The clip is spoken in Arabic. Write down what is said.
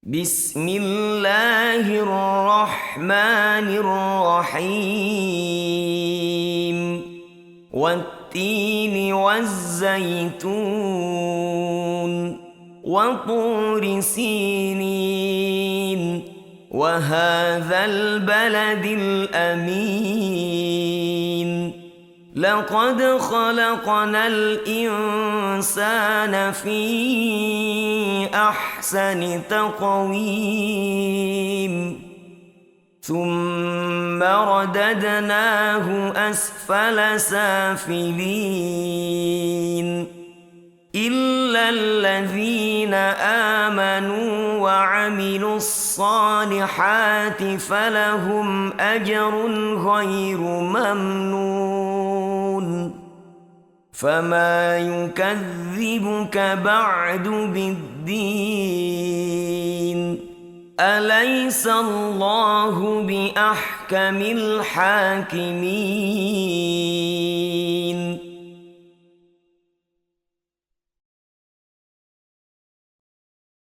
بسم الله الرحمن الرحيم والتين والزيتون وطور سينين وهذا البلد الأمين لقد خلقنا الإنسان في أحسن تقويم ثم رددناه أسفل سافلين إلا الذين آمنوا وعملوا الصالحات فلهم أجر غير ممنون فما يكذبك بعد بالدين أليس الله بأحكم الحاكمين